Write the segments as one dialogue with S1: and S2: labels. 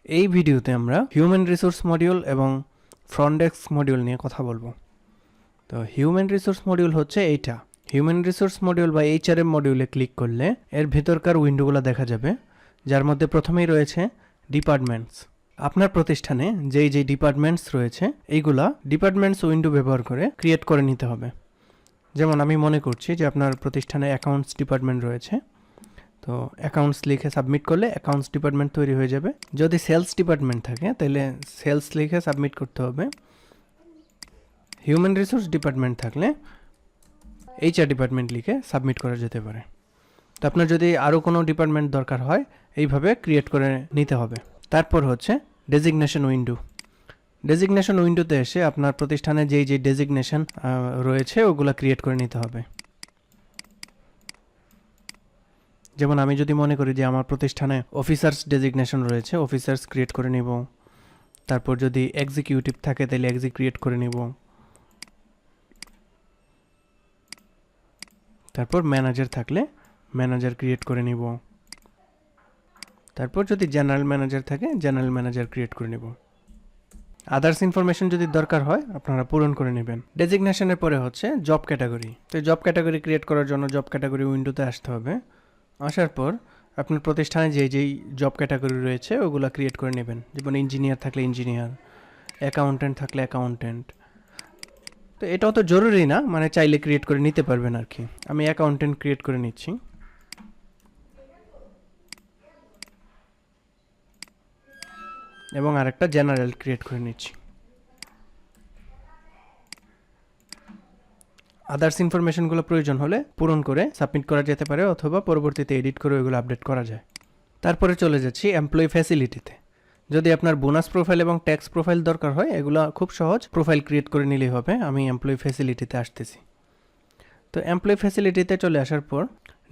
S1: এই ভিডিওতে আমরা হিউম্যান রিসোর্স মডিউল এবং ফ্রন্ট ডেস্ক মডিউল নিয়ে কথা বলবো। তো হিউম্যান রিসোর্স মডিউল হচ্ছে এইটা। হিউম্যান রিসোর্স মডিউল বা এইচআরএম মডিউলে ক্লিক করলে এর ভেতরকার উইন্ডোগুলো দেখা যাবে, যার মধ্যে প্রথমেই রয়েছে ডিপার্টমেন্টস। আপনার প্রতিষ্ঠানে যেই ডিপার্টমেন্টস রয়েছে এইগুলা ডিপার্টমেন্টস উইন্ডো ব্যবহার করে ক্রিয়েট করে নিতে হবে। যেমন আমি মনে করছি যে আপনার প্রতিষ্ঠানে অ্যাকাউন্টস ডিপার্টমেন্ট রয়েছে, তো অ্যাকাউন্টস লিখে সাবমিট করলে অ্যাকাউন্টস ডিপার্টমেন্ট তৈরি হয়ে যাবে। যদি সেলস ডিপার্টমেন্ট থাকে তাহলে সেলস লিখে সাবমিট করতে হবে। হিউম্যান রিসোর্স ডিপার্টমেন্ট থাকলে এইচআর ডিপার্টমেন্ট লিখে সাবমিট করা যেতে পারে। তো আপনার যদি আরও কোনো ডিপার্টমেন্ট দরকার হয় এইভাবে ক্রিয়েট করে নিতে হবে। তারপর হচ্ছে ডেজিগনেশন উইন্ডো। ডেজিগনেশন উইন্ডোতে এসে আপনার প্রতিষ্ঠানে যেই ডেজিগনেশন রয়েছে ওগুলো ক্রিয়েট করে নিতে হবে। যেমন আমি যদি মনে করি যে আমার প্রতিষ্ঠানে অফিসার্স ডেজিগনেশন রয়েছে, অফিসার্স ক্রিয়েট করে নিব। তারপর যদি এক্সিকিউটিভ থাকে তাহলে ক্রিয়েট করে নিব। তারপর ম্যানেজার থাকলে ম্যানেজার ক্রিয়েট করে নিব। তারপর যদি জেনারেল ম্যানেজার থাকে জেনারেল ম্যানেজার ক্রিয়েট করে নিব। আদার্স ইনফরমেশন যদি দরকার হয় আপনারা পূরণ করে নেবেন। ডেজিগনেশনের পরে হচ্ছে জব ক্যাটাগরি। তো জব ক্যাটাগরি ক্রিয়েট করার জন্য জব ক্যাটাগরি উইন্ডোতে আসতে হবে। আসার পর আপনার প্রতিষ্ঠানে যেই জব ক্যাটাগরি রয়েছে ওগুলো ক্রিয়েট করে নেবেন। যেমন ইঞ্জিনিয়ার থাকলে ইঞ্জিনিয়ার, অ্যাকাউন্টেন্ট থাকলে অ্যাকাউন্টেন্ট। তো এটাও তো জরুরি না, মানে চাইলে ক্রিয়েট করে নিতে পারবেন আর কি। আমি অ্যাকাউন্টেন্ট ক্রিয়েট করে নিচ্ছি। এবং আরেকটা জেনারেল ক্রিয়েট করে নিচ্ছি। আদার্স ইনফরমেশনগুলো প্রয়োজন হলে পূরণ করে সাবমিট করা যেতে পারে, অথবা পরবর্তীতে এডিট করে ওইগুলো আপডেট করা যায়। তারপরে চলে যাচ্ছি এমপ্লয়ি ফ্যাসিলিটিতে। যদি আপনার বোনাস প্রোফাইল এবং ট্যাক্স প্রোফাইল দরকার হয় এগুলো খুব সহজ, প্রোফাইল ক্রিয়েট করে নিলেই হবে। আমি এমপ্লয়ি ফ্যাসিলিটিতে আসতেছি। তো এমপ্লয়ি ফ্যাসিলিটিতে চলে আসার পর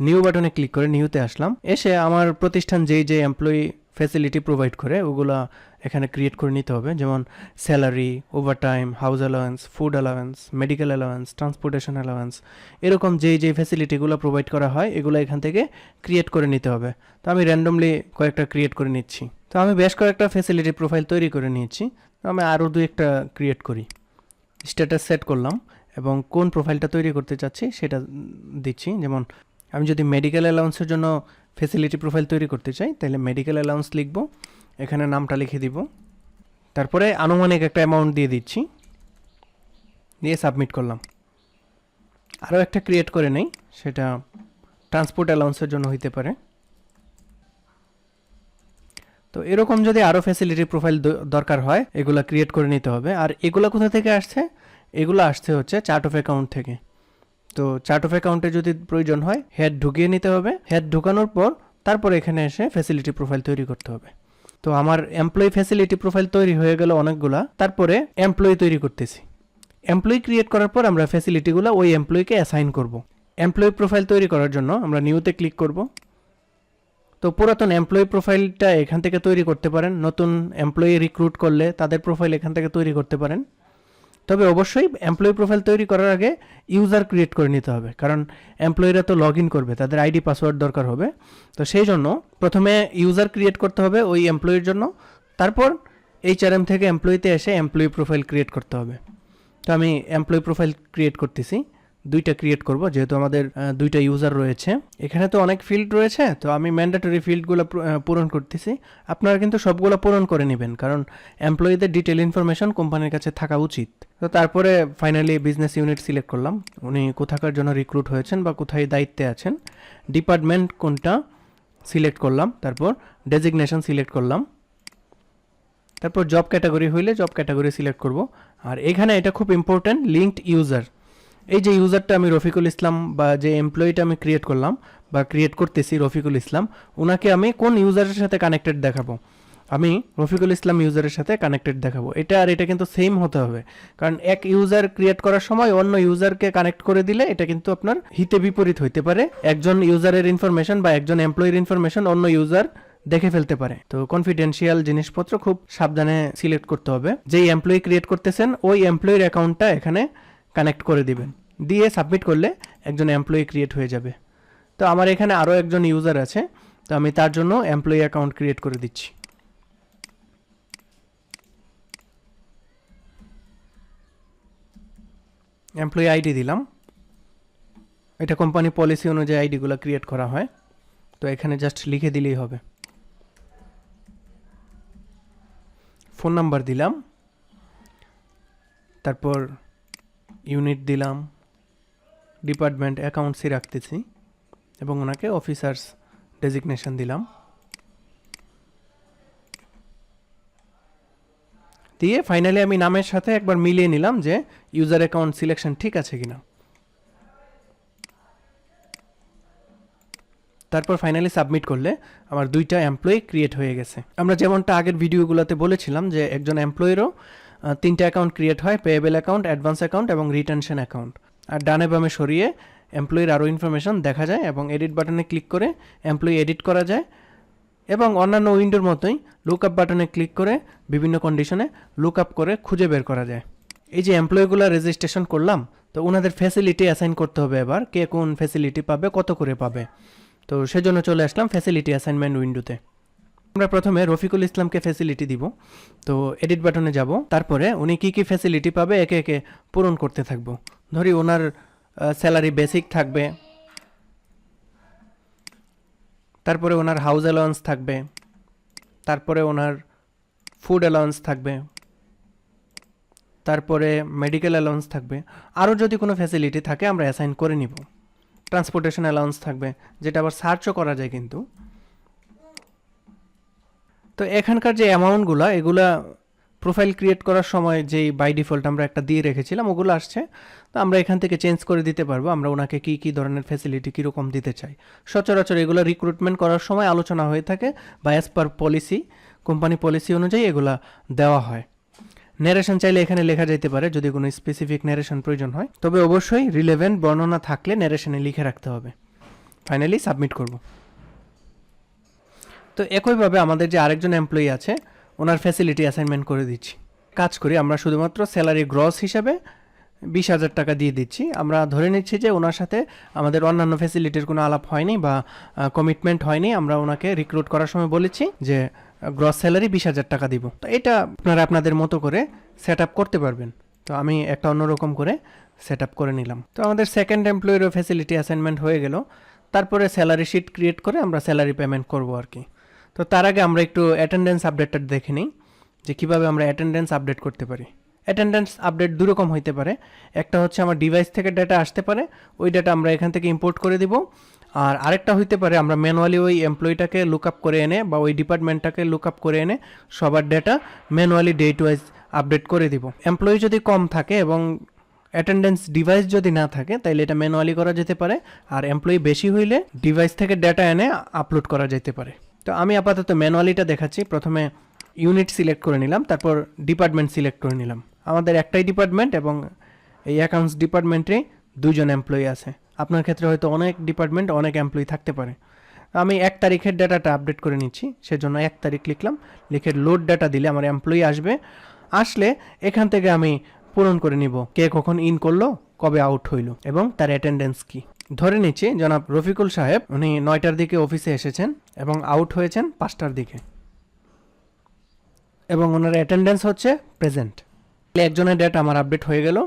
S1: নিউ বাটনে ক্লিক করে নিউতে আসলাম। এসে আমার প্রতিষ্ঠান যেই এমপ্লয়ি ফ্যাসিলিটি প্রোভাইড করে ওগুলা এখানে ক্রিয়েট করে নিতে হবে। যেমন salary, overtime, house allowance, food allowance, medical allowance, transportation allowance, এরকম যেই ফ্যাসিলিটিগুলো প্রোভাইড করা হয় এগুলো এখান থেকে ক্রিয়েট করে নিতে হবে। তো আমি র্যান্ডমলি কয়েকটা ক্রিয়েট করে নিচ্ছি। তো আমি বেশ কয়েকটা ফ্যাসিলিটি প্রোফাইল তৈরি করে নিয়েছি। তো আমি আরও দু একটা ক্রিয়েট করি। স্ট্যাটাস সেট করলাম এবং কোন প্রোফাইলটা তৈরি করতে চাচ্ছি সেটা দিচ্ছি। যেমন আমি যদি মেডিকেল অ্যালাউন্সের জন্য ফ্যাসিলিটি প্রোফাইল তৈরি করতে চাই তাহলে মেডিকেল অ্যালাউন্স লিখব, এখানে নামটা লিখে দিব। তারপরে আনুমানিক একটা অ্যামাউন্ট দিয়ে দিচ্ছি, দিয়ে সাবমিট করলাম। আরও একটা ক্রিয়েট করে নেই, সেটা ট্রান্সপোর্ট অ্যালাউন্সের জন্য হইতে পারে। তো এরকম যদি আরও ফ্যাসিলিটি প্রোফাইল দরকার হয় এগুলো ক্রিয়েট করে নিতে হবে। আর এগুলো কোথা থেকে আসছে? এগুলো আসছে হচ্ছে চার্ট অফ অ্যাকাউন্ট থেকে। তো চার্ট অফ অ্যাকাউন্টে যদি প্রয়োজন হয় হেড ঢুকিয়ে নিতে হবে। হেড ঢুকানোর পর তারপর এখানে এসে ফ্যাসিলিটি প্রোফাইল তৈরি করতে হবে। তো আমার এমপ্লয়ি ফ্যাসিলিটি প্রোফাইল তৈরি হয়ে গেল অনেকগুলা। তারপরে এমপ্লয়ি তৈরি করতেছি। এমপ্লয়ি ক্রিয়েট করার পর আমরা ফ্যাসিলিটিগুলো ওই এমপ্লয়িকে অ্যাসাইন করব। এমপ্লয়ি প্রোফাইল তৈরি করার জন্য আমরা নিউতে ক্লিক করব। তো পুরাতন এমপ্লয়ি প্রোফাইলটা এখান থেকে তৈরি করতে পারেন। নতুন এমপ্লয়ি রিক্রুট করলে তাদের প্রোফাইল এখান থেকে তৈরি করতে পারেন। তবে অবশ্যই এমপ্লয়ি প্রোফাইল তৈরি করার আগে ইউজার ক্রিয়েট করে নিতে হবে, কারণ এমপ্লয়িরা তো লগ ইন করবে, তাদের আইডি পাসওয়ার্ড দরকার হবে। তো সেই জন্য প্রথমে ইউজার ক্রিয়েট করতে হবে ওই এমপ্লয়ির জন্য, তারপর এইচআরএম থেকে এমপ্লয়িতে এসে এমপ্লয়ি প্রোফাইল ক্রিয়েট করতে হবে। তো আমি এমপ্লয়ি প্রোফাইল ক্রিয়েট করতেছি, দুইটা ক্রিয়েট করব যেহেতু আমাদের দুইটা ইউজার রয়েছে। এখানে তো অনেক ফিল্ড রয়েছে, তো আমি ম্যান্ডেটরি ফিল্ডগুলো পূরণ করতেছি। আপনারা কিন্তু সবগুলো পূরণ করে নেবেন, কারণ এমপ্লয়িদের ডিটেল ইনফরমেশন কোম্পানির কাছে থাকা উচিত। তো তারপরে ফাইনালি বিজনেস ইউনিট সিলেক্ট করলাম, উনি কোথাকার জন্য রিক্রুট হয়েছেন বা কোথায় দায়িত্বে আছেন। ডিপার্টমেন্ট কোনটা সিলেক্ট করলাম, তারপর ডেজিগনেশন সিলেক্ট করলাম। তারপর জব ক্যাটাগরি হইলে জব ক্যাটাগরি সিলেক্ট করব। আর এখানে এটা খুব ইম্পর্ট্যান্ট, লিঙ্কড ইউজার। এই যে ইউজারটা আমি রফিকুল ইসলাম বা যে এমপ্লয়িটা আমি ক্রিয়েট করলাম বা ক্রিয়েট করতেছি রফিকুল ইসলাম, ওনাকে আমি কোন ইউজারের সাথে কানেক্টেড দেখাবো? আমি রফিকুল ইসলাম ইউজারের সাথে কানেক্টেড দেখাবো। এটা আর এটা কিন্তু সেম হতে হবে, কারণ এক ইউজার ক্রিয়েট করার সময় অন্য ইউজারকে কানেক্ট করে দিলে এটা কিন্তু আপনার হিতে বিপরীত হইতে পারে। একজন ইউজারের ইনফরমেশন বা একজন এমপ্লয়ির ইনফরমেশন অন্য ইউজার দেখে ফেলতে পারে। তো কনফিডেন্সিয়াল জিনিসপত্র খুব সাবধানে সিলেক্ট করতে হবে। যেই এমপ্লয়ি ক্রিয়েট করতেছেন ওই এমপ্লয়ির অ্যাকাউন্টটা এখানে কানেক্ট করে দিবেন, দিয়ে সাবমিট করলে একজন এমপ্লয়ি ক্রিয়েট হয়ে যাবে। তো আমার এখানে আরও একজন ইউজার আছে, তো আমি তার জন্য এমপ্লয়ি অ্যাকাউন্ট ক্রিয়েট করে দিচ্ছি। এমপ্লয়ি আইডি দিলাম, এটা কোম্পানি পলিসি অনুযায়ী আইডিগুলো ক্রিয়েট করা হয়, তো এখানে জাস্ট লিখে দিলেই হবে। ফোন নাম্বার দিলাম, তারপর ইউনিট দিলাম, ডিপার্টমেন্ট অ্যাকাউন্টসই রাখতেছি এবং ওনাকে অফিসার্স ডেজিগনেশন দিলাম। দিয়ে ফাইনালি আমি নামের সাথে একবার মিলিয়ে নিলাম যে ইউজার অ্যাকাউন্ট সিলেকশন ঠিক আছে কিনা। তারপর ফাইনালি সাবমিট করলে আমার 2টা এমপ্লয়ি ক্রিয়েট হয়ে গেছে। আমরা যেমনটা আগের ভিডিওগুলোতে বলেছিলাম যে একজন এমপ্লয়িরও 3টা অ্যাকাউন্ট ক্রিয়েট হয়, পেয়েবল অ্যাকাউন্ট, অ্যাডভান্স অ্যাকাউন্ট এবং রিটেনশন অ্যাকাউন্ট। আর ডানে বামে সরিয়ে এমপ্লয়ির আরও ইনফরমেশন দেখা যায় এবং এডিট বাটনে ক্লিক করে এমপ্লয়ি এডিট করা যায় এবং অন্যান্য উইন্ডোর মতোই লুকআপ বাটনে ক্লিক করে বিভিন্ন কন্ডিশনে লুকআপ করে খুঁজে বের করা যায়। এই যে এমপ্লয়িগুলো রেজিস্ট্রেশন করলাম, তো ওনাদের ফ্যাসিলিটি অ্যাসাইন করতে হবে। এবার কে কোন ফ্যাসিলিটি পাবে, কত করে পাবে, তো সেজন্য চলে আসলাম ফ্যাসিলিটি অ্যাসাইনমেন্ট উইন্ডোতে। আমরা প্রথমে রফিকুল ইসলামকে ফ্যাসিলিটি দিব, তো এডিট বাটনে যাব, তারপরে উনি কি কি ফ্যাসিলিটি পাবে একে একে পূরণ করতে থাকবো। ধরি ওনার স্যালারি বেসিক থাকবে, তারপরে ওনার হাউস অ্যালাউন্স থাকবে, তারপরে ওনার ফুড অ্যালাউন্স থাকবে, তারপরে মেডিকেল অ্যালাউন্স থাকবে, আরও যদি কোনো ফ্যাসিলিটি থাকে আমরা অ্যাসাইন করে নিব। ট্রান্সপোর্টেশন অ্যালাউন্স থাকবে, যেটা আবার সার্চও করা যায় কিন্তু। তো এখানকার যে অ্যামাউন্টগুলো, এগুলা প্রোফাইল ক্রিয়েট করার সময় যেই বাই ডিফল্ট আমরা একটা দিয়ে রেখেছিলাম ওগুলো আসছে, তো আমরা এখান থেকে চেঞ্জ করে দিতে পারবো আমরা ওনাকে কী কী ধরনের ফ্যাসিলিটি কীরকম দিতে চাই। সচরাচর এগুলো রিক্রুটমেন্ট করার সময় আলোচনা হয়ে থাকে বা as per policy, company policy অনুযায়ী এগুলা দেওয়া হয়। ন্যারেশন চাইলে এখানে লেখা যেতে পারে যদি কোনো স্পেসিফিক ন্যারেশন প্রয়োজন হয়, তবে অবশ্যই রিলেভেন্ট বর্ণনা থাকলে ন্যারেশনে লিখে রাখতে হবে। ফাইনালি সাবমিট করব। তো একইভাবে আমাদের যে আরেকজন এমপ্লয়ি আছে ওনার ফ্যাসিলিটি অ্যাসাইনমেন্ট করে দিচ্ছি। কাজ করি আমরা শুধুমাত্র স্যালারি গ্রস হিসাবে 20,000 টাকা দিয়ে দিচ্ছি। আমরা ধরে নিচ্ছি যে ওনার সাথে আমাদের অন্যান্য ফ্যাসিলিটির কোনো আলাপ হয়নি বা কমিটমেন্ট হয়নি। আমরা ওনাকে রিক্রুট করার সময় বলেছি যে গ্রস স্যালারি 20,000 টাকা দিব। তো এটা আপনারা আপনাদের মতো করে সেট আপ করতে পারবেন। তো আমি একটা অন্যরকম করে সেট আপ করে নিলাম। তো আমাদের সেকেন্ড এমপ্লয়িরও ফ্যাসিলিটি অ্যাসাইনমেন্ট হয়ে গেল। তারপরে স্যালারি শিট ক্রিয়েট করে আমরা স্যালারি পেমেন্ট করব আর কি। তো তার আগে আমরা একটু অ্যাটেন্ডেন্স আপডেটটা দেখে নিই যে কীভাবে আমরা অ্যাটেন্ডেন্স আপডেট করতে পারি। অ্যাটেন্ডেন্স আপডেট দুরকম হইতে পারে। একটা হচ্ছে আমার ডিভাইস থেকে ডেটা আসতে পারে, ওই ডেটা আমরা এখান থেকে ইম্পোর্ট করে দিব। আর আরেকটা হইতে পারে আমরা ম্যানুয়ালি ওই এমপ্লয়িটাকে লুক আপ করে এনে বা ওই ডিপার্টমেন্টটাকে লুক আপ করে এনে সবার data manually date wise update করে দিব। এমপ্লয়ি যদি কম থাকে এবং অ্যাটেন্ডেন্স ডিভাইস যদি না থাকে তাহলে এটা ম্যানুয়ালি করা যেতে পারে, আর এমপ্লয়ি বেশি হইলে ডিভাইস থেকে ডেটা এনে আপলোড করা যেতে পারে। তো আমি আপাতত ম্যানুয়ালিটা দেখাচ্ছি। প্রথমে ইউনিট সিলেক্ট করে নিলাম, তারপর ডিপার্টমেন্ট সিলেক্ট করে নিলাম। আমাদের একটাই ডিপার্টমেন্ট এবং এই অ্যাকাউন্টস ডিপার্টমেন্টে 2জন এমপ্লয়ি আছে। আপনার ক্ষেত্রে হয়তো অনেক ডিপার্টমেন্ট অনেক এমপ্লয়ি থাকতে পারে। আমি 1 তারিখের ডাটাটা আপডেট করে নিচ্ছি, সেজন্য 1 তারিখ লিখলাম, লিখে লোড ডাটা দিলে আমার এমপ্লয়ি আসবে। আসলে এখান থেকে আমি পূরণ করে নিব কে কখন ইন করলো, কবে আউট হইলো এবং তার অ্যাটেন্ডেন্স কি। ধরে নিচ্ছি জনাব রফিকুল সাহেব উনি 9টার দিকে অফিসে এসেছেন এবং আউট হয়েছেন 5টার দিকে এবং ওনার অ্যাটেন্ডেন্স হচ্ছে প্রেজেন্ট। একজনের ডেট আমার আপডেট হয়ে গেল।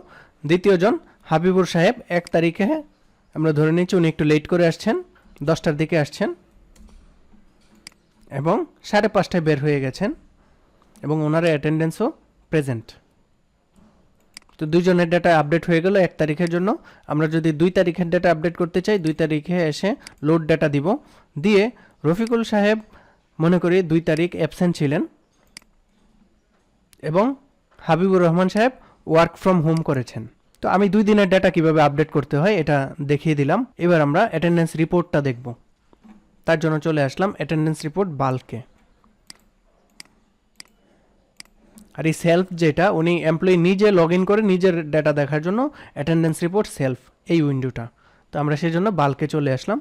S1: দ্বিতীয়জন হাবিবুর সাহেব 1 তারিখে আমরা ধরে নিচ্ছি উনি একটু লেট করে আসছেন, 10টার দিকে আসছেন এবং 5:30টায় বের হয়ে গেছেন এবং ওনার অ্যাটেন্ডেন্সও প্রেজেন্ট। তো 2জনের ডেটা আপডেট হয়ে গেল 1 তারিখের জন্য। আমরা যদি 2 তারিখের ডেটা আপডেট করতে চাই 2 তারিখে এসে লোড ডেটা দিব, দিয়ে রফিকুল সাহেব মনে করি 2 তারিখ অ্যাবসেন্ট ছিলেন এবং হাবিবুর রহমান সাহেব ওয়ার্ক ফ্রম হোম করেছেন। তো আমি 2 দিনের ডেটা কিভাবে আপডেট করতে হয় এটা দেখিয়ে দিলাম। এবার আমরা অ্যাটেন্ডেন্স রিপোর্টটা দেখব। তার জন্য চলে আসলাম অ্যাটেন্ডেন্স রিপোর্ট বাল্কে। আর এই সেলফ যেটা উনি এমপ্লয়ি নিজে লগ ইন করে নিজের ডেটা দেখার জন্য অ্যাটেন্ডেন্স রিপোর্ট সেলফ এই উইন্ডোটা। তো আমরা সেই জন্য বাল্কে চলে আসলাম।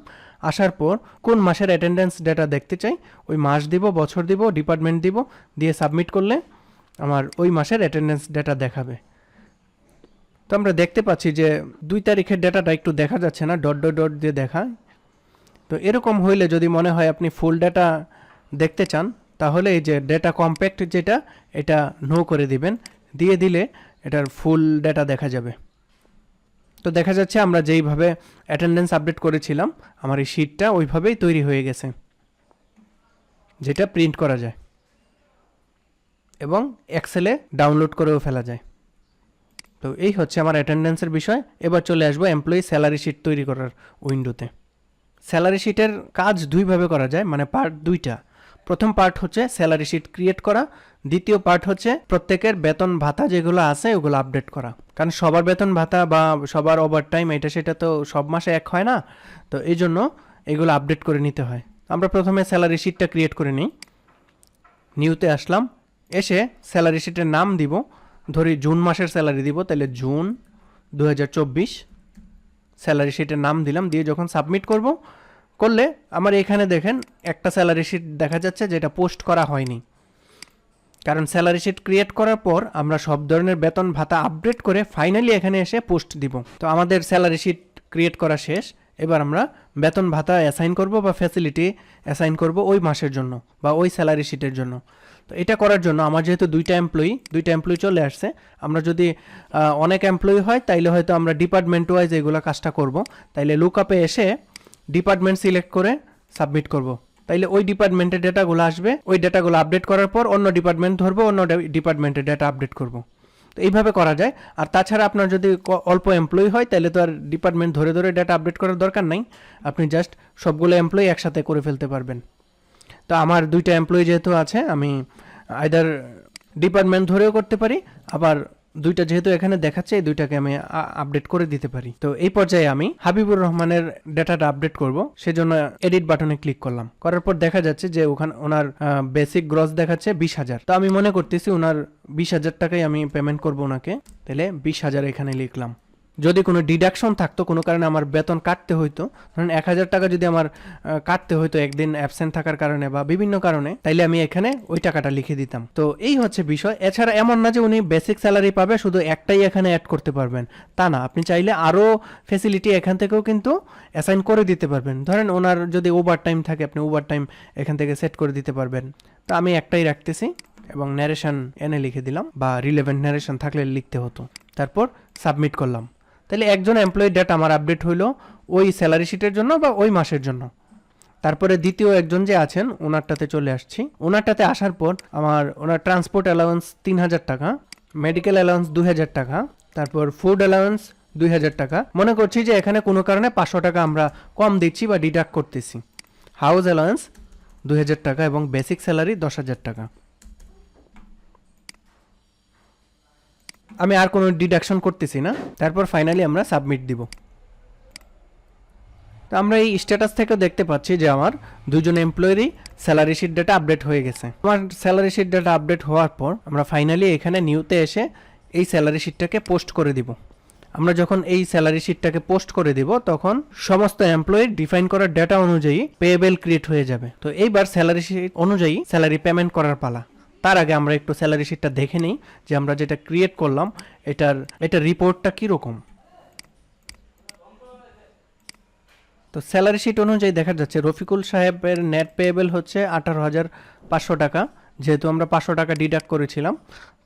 S1: আসার পর কোন মাসের অ্যাটেন্ডেন্স ডেটা দেখতে চাই ওই মাস দিব, বছর দিব, ডিপার্টমেন্ট দিব, দিয়ে সাবমিট করলে আমার ওই মাসের অ্যাটেন্ডেন্স ডেটা দেখাবে। তো আমরা দেখতে পাচ্ছি যে 2 তারিখের ডেটাটা একটু দেখা যাচ্ছে না, ডট ডট ডট দিয়ে দেখায়। তো এরকম হইলে যদি মনে হয় আপনি ফুল ডেটা দেখতে চান তাহলে এই যে ডেটা কম্প্যাক্ট যেটা এটা নো করে দিবেন, দিয়ে দিলে এটার ফুল ডেটা দেখা যাবে। তো দেখা যাচ্ছে আমরা যেইভাবে অ্যাটেন্ডেন্স আপডেট করেছিলাম আমার এই শিটটা ওইভাবেই তৈরি হয়ে গেছে, যেটা প্রিন্ট করা যায় এবং এক্সেলে ডাউনলোড করেও ফেলা যায়। তো এই হচ্ছে আমার অ্যাটেন্ডেন্সের বিষয়। এবার চলে আসবো এমপ্লয়ি স্যালারি শিট তৈরি করার উইন্ডোতে। স্যালারি শিটের কাজ দুইভাবে করা যায়, মানে পার্ট দুইটা। প্রথম পার্ট হচ্ছে স্যালারি শিট ক্রিয়েট করা, দ্বিতীয় পার্ট হচ্ছে প্রত্যেকের বেতন ভাতা যেগুলো আছে ওগুলো আপডেট করা। কারণ সবার বেতন ভাতা বা সবার ওভারটাইম এটা সেটা তো সব মাসে এক হয় না, তো এই জন্য এগুলো আপডেট করে নিতে হয়। আমরা প্রথমে স্যালারি শিটটা ক্রিয়েট করে নিই। নিউতে আসলাম, এসে স্যালারি শিটের নাম দিব, ধরি জুন মাসের স্যালারি দিব, তাহলে জুন 2024 স্যালারি শিটের নাম দিলাম, দিয়ে যখন সাবমিট করলে আমার এখানে দেখেন একটা স্যালারি শিট দেখা যাচ্ছে যেটা পোস্ট করা হয়নি। কারণ স্যালারি শিট ক্রিয়েট করার পর আমরা সব ধরনের বেতন ভাতা আপডেট করে ফাইনালি এখানে এসে পোস্ট দিব। তো আমাদের স্যালারি শিট ক্রিয়েট করা শেষ। এবার আমরা বেতন ভাতা অ্যাসাইন করব বা ফ্যাসিলিটি অ্যাসাইন করব ওই মাসের জন্য বা ওই স্যালারি শিটের জন্য। তো এটা করার জন্য আমার যেহেতু দুইটা এমপ্লয়ি চলে আসছে, আমরা যদি অনেক এমপ্লয়ি হয় তাইলে হয়তো আমরা ডিপার্টমেন্ট ওয়াইজ এগুলো কাজটা করব। তাইলে লুকআপে এসে ডিপার্টমেন্ট সিলেক্ট করে সাবমিট করব। তাইলে ওই ডিপার্টমেন্টের ডেটাগুলো আসবে, ওই ডেটাগুলো আপডেট করার পর অন্য ডিপার্টমেন্ট ধরবো, অন্য ডিপার্টমেন্টের ডেটা আপডেট করব। তো এইভাবে করা যায়। আর তাছাড়া আপনার যদি অল্প এমপ্লয়ি হয় তাহলে তো আর ডিপার্টমেন্ট ধরে ধরে ডেটা আপডেট করার দরকার নাই, আপনি জাস্ট সবগুলো এমপ্লয়ি একসাথে করে ফেলতে পারবেন। তো আমার দুইটা এমপ্লয়ি যেহেতু আছে, আমি আইদার ডিপার্টমেন্ট ধরেও করতে পারি, আবার দুইটা যেহেতু এখানে দেখাচ্ছে এই দুইটাকে আমি আপডেট করে দিতে পারি। তো এই পর্যায়ে আমি হাবিবুর রহমানের ডেটাটা আপডেট করব, সেজন্য এডিট বাটনে ক্লিক করলাম। করার পর দেখা যাচ্ছে যে ওখানে ওনার বেসিক গ্রস দেখাচ্ছে 20,000। তো আমি মনে করতেছি ওনার 20,000 টাকাই আমি পেমেন্ট করব ওনাকে, তাহলে 20,000 এখানে লিখলাম। যদি কোনো ডিডাকশন থাকতো, কোনো কারণে আমার বেতন কাটতে হইতো, ধরুন 1,000 টাকা যদি আমার কাটতে হইতো একদিন অ্যাবসেন্ট থাকার কারণে বা বিভিন্ন কারণে, তাইলে আমি এখানে ওই টাকাটা লিখে দিতাম। তো এই হচ্ছে বিষয়। এছাড়া এমন না যে উনি বেসিক স্যালারি পাবে শুধু একটাই এখানে অ্যাড করতে পারবেন, তা না। আপনি চাইলে আরও ফেসিলিটি এখান থেকেও কিন্তু অ্যাসাইন করে দিতে পারবেন। ধরেন ওনার যদি ওভার টাইম থাকে, আপনি ওভার টাইম এখান থেকে সেট করে দিতে পারবেন। তো আমি একটাই রাখতেছি এবং ন্যারেশন এনে লিখে দিলাম, বা রিলেভেন্ট ন্যারেশন থাকলে লিখতে হতো। তারপর সাবমিট করলাম। তাহলে একজন এমপ্লয়ি ডেটা আমার আপডেট হইলো ওই স্যালারি শিটের জন্য বা ওই মাসের জন্য। তারপরে দ্বিতীয় একজন যে আছেন ওনারটাতে চলে আসছি। ওনারটাতে আসার পর ওনার ট্রান্সপোর্ট অ্যালাউন্স 3,000 টাকা, মেডিকেল অ্যালাউন্স 2,000 টাকা, তারপর ফুড অ্যালাউন্স 2,000 টাকা। মনে করছি যে এখানে কোনো কারণে 500 টাকা আমরা কম দিচ্ছি বা ডিডাক্ট করতেছি। হাউস অ্যালাউন্স 2,000 টাকা এবং বেসিক স্যালারি 10,000 টাকা। আমি আর কোনো ডিডাকশন করতেছি না। তারপর ফাইনালি আমরা সাবমিট দিব। তো আমরা এই স্ট্যাটাস থেকেও দেখতে পাচ্ছি যে আমার দুজন এমপ্লয়িরই স্যালারি শিট ডেটা আপডেট হয়ে গেছে। আমার স্যালারি শিট ডেটা আপডেট হওয়ার পর আমরা ফাইনালি এখানে নিউতে এসে এই স্যালারি শিটটাকে পোস্ট করে দিব। আমরা যখন এই স্যালারি শিটটাকে পোস্ট করে দিব তখন সমস্ত এমপ্লয়ির ডিফাইন করার ডেটা অনুযায়ী পেয়েবল ক্রিয়েট হয়ে যাবে। তো এইবার স্যালারি শিট অনুযায়ী স্যালারি পেমেন্ট করার পালা। তার আগে আমরা একটু স্যালারি শিটটা দেখে নিই যে আমরা যেটা ক্রিয়েট করলাম এটার রিপোর্টটা কীরকম। তো স্যালারি শিট অনুযায়ী দেখা যাচ্ছে রফিকুল সাহেবের নেট পেয়েবল হচ্ছে 18,500 টাকা, যেহেতু আমরা 500 টাকা ডিডাক্ট করেছিলাম।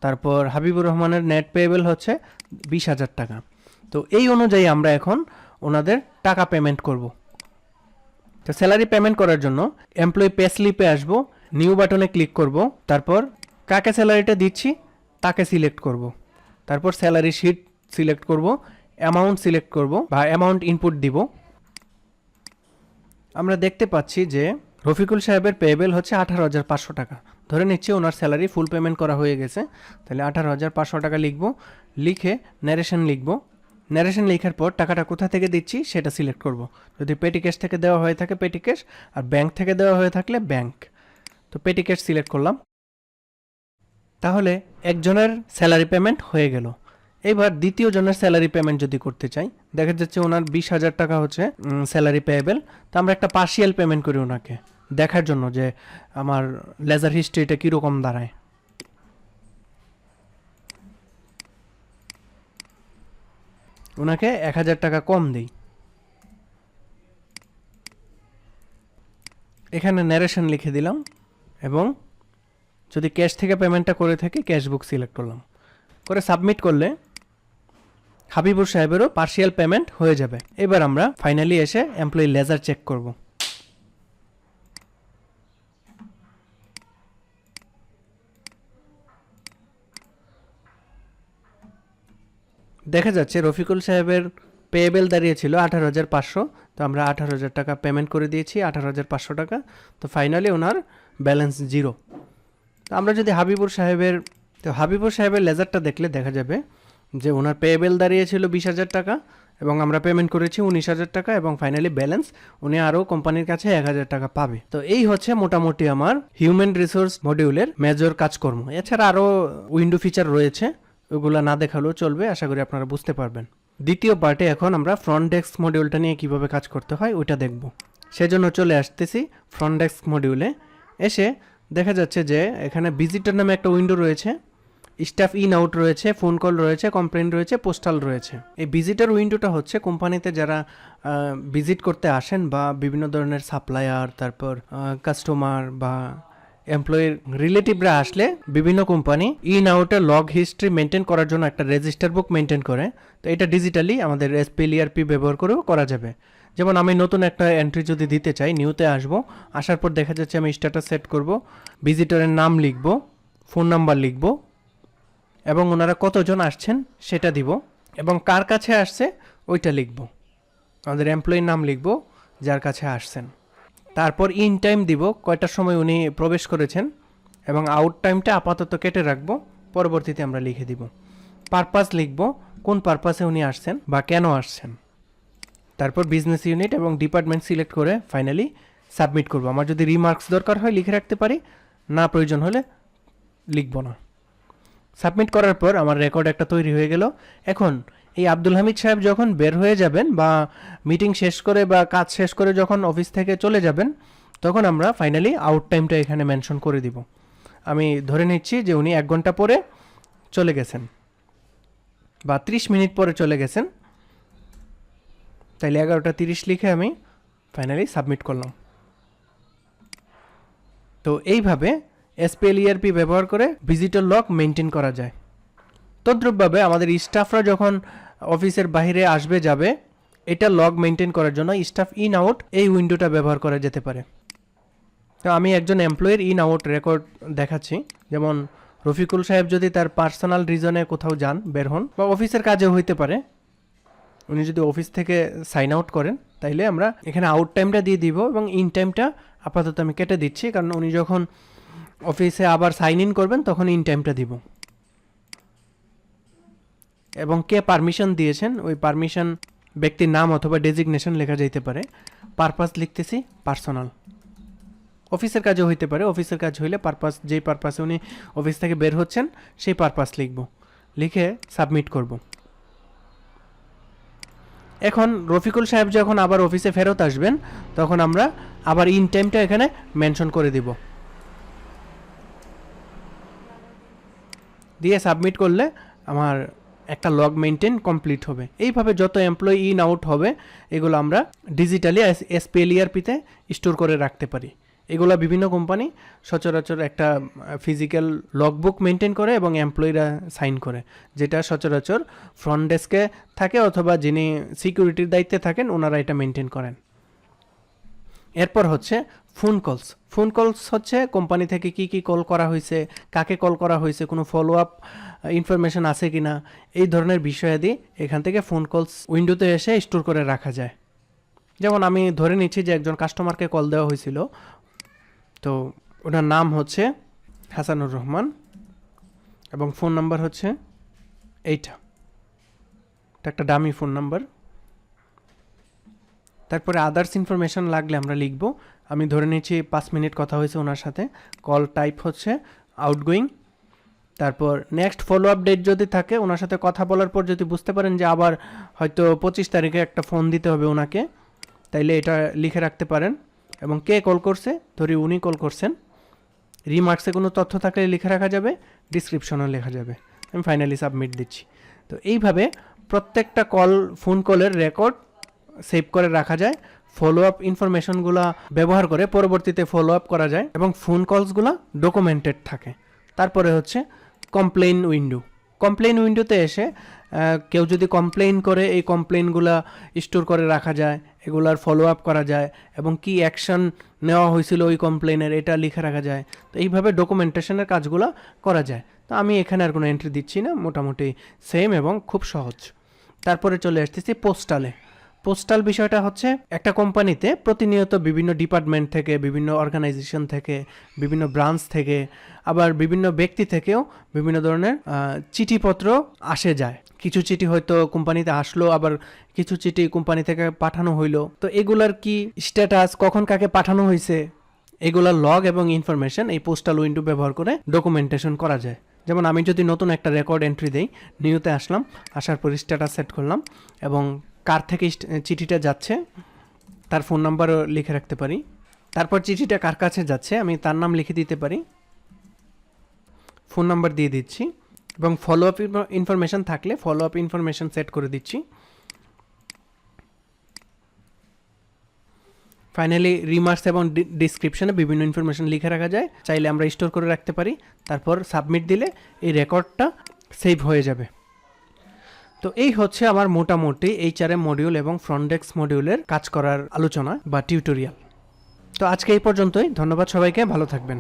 S1: তারপর হাবিবুর রহমানের নেট পেয়েবল হচ্ছে 20,000 টাকা। তো এই অনুযায়ী আমরা এখন ওনাদের টাকা পেমেন্ট করব। তো স্যালারি পেমেন্ট করার জন্য এমপ্লয়ি পে স্লিপে আসবো, নিউ বাটনে ক্লিক করব, তারপর কাকে স্যালারিটা দিচ্ছি তাকে সিলেক্ট করব, তারপর স্যালারি শিট সিলেক্ট করব, অ্যামাউন্ট সিলেক্ট করব বা অ্যামাউন্ট ইনপুট দিব। আমরা দেখতে পাচ্ছি যে রফিকুল সাহেবের পেয়েবল হচ্ছে 18,500 টাকা। ধরে নিচ্ছি ওনার স্যালারি ফুল পেমেন্ট করা হয়ে গেছে, তাহলে 18,500 টাকা লিখব। লিখে ন্যারেশন লিখব। ন্যারেশন লেখার পর টাকাটা কোথা থেকে দিচ্ছি সেটা সিলেক্ট করব। যদি পেটি ক্যাশ থেকে দেওয়া হয়ে থাকে পেটি ক্যাশ, আর ব্যাংক থেকে দেওয়া হয়ে থাকলে ব্যাংক। তো পেটি ক্যাশ সিলেক্ট করলাম। তাহলে একজনের স্যালারি পেমেন্ট হয়ে গেল। এবার দ্বিতীয় জনের স্যালারি পেমেন্ট যদি করতে চাই, দেখা যাচ্ছে ওনার 20,000 টাকা হচ্ছে স্যালারি পেয়েবল। তো আমরা একটা পার্শিয়াল পেমেন্ট করি ওনাকে, দেখার জন্য যে আমার লেজার হিস্ট্রিটা কীরকম দাঁড়ায়। ওনাকে 1,000 টাকা কম দিই। এখানে ন্যারেশন লিখে দিলাম এবং যদি ক্যাশ থেকে পেমেন্টটা করে থাকি ক্যাশ বুক সিলেক্ট করলাম, করে সাবমিট করলে হাবিবুর সাহেবেরও পার্শিয়াল পেমেন্ট হয়ে যাবে। এবার আমরা ফাইনালি এসে এমপ্লয়ি লেজার চেক করব। দেখা যাচ্ছে রফিকুল সাহেবের পেয়েবেল দাঁড়িয়েছিল 18,500, তো আমরা 18,000 টাকা পেমেন্ট করে দিয়েছি, 18,500 টাকা। তো ফাইনালি ওনার ব্যালেন্স 0। তো আমরা যদি হাবিবুর সাহেবের লেজারটা দেখলে দেখা যাবে যে ওনার পেয়েবেল দাঁড়িয়েছিল 20,000 টাকা এবং আমরা পেমেন্ট করেছি 19,000 টাকা, এবং ফাইনালি ব্যালেন্স উনি আরও কোম্পানির কাছে 1,000 টাকা পাবে। তো এই হচ্ছে মোটামুটি আমার হিউম্যান রিসোর্স মডিউলের মেজর কাজকর্ম। এছাড়া আরও উইন্ডো ফিচার রয়েছে, ওগুলো না দেখালেও চলবে, আশা করি আপনারা বুঝতে পারবেন। দ্বিতীয় পার্টে এখন আমরা ফ্রন্ট ডেস্ক মডিউলটা নিয়ে কিভাবে কাজ করতে হয় ওইটা দেখব। সেজন্য চলে আসতেছি ফ্রন্ট ডেস্ক মডিউলে। এসে দেখা যাচ্ছে যে এখানে ভিজিটর নামে একটা উইন্ডো রয়েছে, স্টাফ ইন আউট রয়েছে, ফোন কল রয়েছে, কমপ্লেন রয়েছে, পোস্টাল রয়েছে। এই ভিজিটর উইন্ডোটা হচ্ছে কোম্পানিতে যারা ভিজিট করতে আসেন বা বিভিন্ন ধরনের সাপ্লায়ার, তারপর কাস্টমার বা এমপ্লয়ির রিলেটিভরা আসলে বিভিন্ন কোম্পানি ইন আউটের লগ হিস্ট্রি মেনটেন করার জন্য একটা রেজিস্টার বুক মেনটেন করে। তো এটা ডিজিটালি আমাদের এসপিএলইআরপি ব্যবহার করেও করা যাবে। যেমন আমি নতুন একটা এন্ট্রি যদি দিতে চাই, নিউতে আসবো, আসার পর দেখা যাচ্ছে আমি স্ট্যাটাস সেট করব, ভিজিটরের নাম লিখব, ফোন নাম্বার লিখব এবং ওনারা কতজন আসছেন সেটা দিব, এবং কার কাছে আসছে ওইটা লিখব, আমাদের এমপ্লয়ির নাম লিখব যার কাছে আসছেন। তারপর ইন টাইম দিব, কয়টার সময় উনি প্রবেশ করেছেন, এবং আউট টাইমটা আপাতত কেটে রাখবো, পরবর্তীতে আমরা লিখে দিব। পারপাস লিখব, কোন পারপাসে উনি আসছেন বা কেন আসছেন। তারপর বিজনেস ইউনিট এবং ডিপার্টমেন্ট সিলেক্ট করে ফাইনালি সাবমিট করব। আমার যদি রিমার্কস দরকার হয় লিখে রাখতে পারি, না প্রয়োজন হলে লিখব না। সাবমিট করার পর আমার রেকর্ড একটা তৈরি হয়ে গেল। এখন এই আব্দুল হামিদ সাহেব যখন বের হয়ে যাবেন বা মিটিং শেষ করে বা কাজ শেষ করে যখন অফিস থেকে চলে যাবেন, তখন আমরা ফাইনালি আউট টাইমটা এখানে মেনশন করে দিব। আমি ধরে নিচ্ছি যে উনি 1 ঘন্টা পরে চলে গেছেন বা 30 মিনিট পরে চলে গেছেন, তাইলে 11:30 লিখে আমি ফাইনালি সাবমিট করলাম। তো এইভাবে এসপিএলইআরপি ব্যবহার করে ভিজিটর লগ মেনটেন করা যায়। তদ্রূপভাবে আমাদের স্টাফরা যখন অফিসের বাইরে আসবে যাবে, এটা লগ মেনটেন করার জন্য স্টাফ ইন আউট এই উইন্ডোটা ব্যবহার করা যেতে পারে। তো আমি একজন এমপ্লয়ির ইন আউট রেকর্ড দেখাচ্ছি। যেমন রফিকুল সাহেব যদি তার পার্সোনাল রিজনে কোথাও যান, বের হন, বা অফিসের কাজেও হইতে পারে, উনি যদি অফিস থেকে সাইন আউট করেন, তাইলে আমরা এখানে আউট টাইমটা দিয়ে দিব এবং ইন টাইমটা আপাতত আমি কেটে দিচ্ছি, কারণ উনি যখন অফিসে আবার সাইন ইন করবেন তখন ইন টাইমটা দিব। এবং কে পারমিশন দিয়েছেন ওই পারমিশন ব্যক্তির নাম অথবা ডেজিগনেশন লেখা যেতে পারে। পারপাস লিখতেছি পার্সোনাল, অফিসের কাজও হইতে পারে। অফিসের কাজ হইলে পারপাস, যেই পারপাসে উনি অফিস থেকে বের হচ্ছেন সেই পারপাস লিখব, লিখে সাবমিট করব। এখন রফিকুল সাহেব যখন আবার অফিসে ফেরত আসবেন, তখন আমরা আবার ইন টাইমটা এখানে মেনশন করে দিব, দিয়ে সাবমিট করলে আমার একটা লগ মেনটেন কমপ্লিট হবে। এইভাবে যত এমপ্লয়ি ইন আউট হবে এগুলো আমরা ডিজিটালি এসপিএলইআরপিতে স্টোর করে রাখতে পারি। এগুলো বিভিন্ন কোম্পানি সচরাচর একটা ফিজিক্যাল লগবুক মেনটেন করে এবং এমপ্লয়িরা সাইন করে, যেটা সচরাচর ফ্রন্ট ডেস্কে থাকে অথবা যিনি সিকিউরিটির দায়িত্বে থাকেন ওনারা এটা মেনটেন করেন। এরপর হচ্ছে ফোন কলস হচ্ছে কোম্পানি থেকে কি কি কল করা হয়েছে, কাকে কল করা হয়েছে, কোনো ফলো আপ ইনফরমেশন আছে কি না, এই ধরনের বিষয়াদি এখান থেকে ফোন কলস উইন্ডোতে এসে স্টোর করে রাখা যায়। যেমন আমি ধরে নিচ্ছি যে একজন কাস্টমারকে কল দেওয়া হয়েছিল, তো ওনার নাম হচ্ছে হাসানুর রহমান এবং ফোন নাম্বার হচ্ছে এইটা, এটা একটা ডামি ফোন নাম্বার। তারপরে আদার্স ইনফরমেশন লাগলে আমরা লিখব। আমি ধরে নিচ্ছি 5 মিনিট কথা হয়েছে ওনার সাথে, কল টাইপ হচ্ছে আউটগোয়িং। তারপর নেক্সট ফলো আপ ডেট যদি থাকে, ওনার সাথে কথা বলার পর যদি বুঝতে পারেন যে আবার হয়তো 25 তারিখে একটা ফোন দিতে হবে ওনাকে, তাইলে এটা লিখে রাখতে পারেন। এবং কে কল করছে, ধরি উনি কল করছেন, রিমার্কসে কোনো তথ্য থাকলে লিখে রাখা যাবে, ডিসক্রিপশনও লেখা যাবে। আমি ফাইনালি সাবমিট দিচ্ছি। তো এইভাবে প্রত্যেকটা ফোন কলের রেকর্ড সেভ করে রাখা যায়। ফলো আপ ইনফরমেশনগুলো ব্যবহার করে পরবর্তীতে ফলো আপ করা যায় এবং ফোন কলসগুলো ডকুমেন্টেড থাকে। তারপরে হচ্ছে কমপ্লেইন উইন্ডোতে এসে কেউ যদি কমপ্লেইন করে এই কমপ্লেইনগুলা স্টোর করে রাখা যায়, এগুলার ফলো আপ করা যায় এবং কি অ্যাকশন নেওয়া হয়েছিল ওই কমপ্লেইনের এটা লিখে রাখা যায়। তো এইভাবে ডকুমেন্টেশনের কাজগুলো করা যায়। তো আমি এখানে আর কোনো এন্ট্রি দিচ্ছি না, মোটামুটি সেম এবং খুব সহজ। তারপরে চলে আসতেছি পোস্টালে। পোস্টাল বিষয়টা হচ্ছে একটা কোম্পানিতে প্রতিনিয়ত বিভিন্ন ডিপার্টমেন্ট থেকে, বিভিন্ন অর্গানাইজেশন থেকে, বিভিন্ন ব্রাঞ্চ থেকে, আবার বিভিন্ন ব্যক্তি থেকেও বিভিন্ন ধরনের চিঠিপত্র আসে যায়। কিছু চিঠি হয়তো কোম্পানিতে আসলো, আবার কিছু চিঠি কোম্পানি থেকে পাঠানো হইলো। তো এগুলার কি স্ট্যাটাস, কখন কাকে পাঠানো হয়েছে, এগুলার লগ এবং ইনফরমেশন এই পোস্টাল উইন্ডো ব্যবহার করে ডকুমেন্টেশন করা যায়। যেমন আমি যদি নতুন একটা রেকর্ড এন্ট্রি দেই, নিউতে আসলাম, আসার পর স্ট্যাটাস সেট করলাম এবং কার থেকে চিঠিটা যাচ্ছে তার ফোন নাম্বারও লিখে রাখতে পারি। তারপর চিঠিটা কার কাছে যাচ্ছে আমি তার নাম লিখে দিতে পারি, ফোন নাম্বার দিয়ে দিচ্ছি এবং ফলো আপ ইনফরমেশন থাকলে ফলো আপ ইনফরমেশন সেট করে দিচ্ছি। ফাইনালি রিমার্কস এবং ডিসক্রিপশনে বিভিন্ন ইনফরমেশন লিখে রাখা যায়, চাইলে আমরা স্টোর করে রাখতে পারি। তারপর সাবমিট দিলে এই রেকর্ডটা সেভ হয়ে যাবে। তো এই হচ্ছে আমার মোটামুটি HRM মডিউল এবং ফ্রন্টডেস্ক মডিউলের কাজ করার আলোচনা বা টিউটোরিয়াল। তো আজকে এই পর্যন্তই, ধন্যবাদ সবাইকে, ভালো থাকবেন।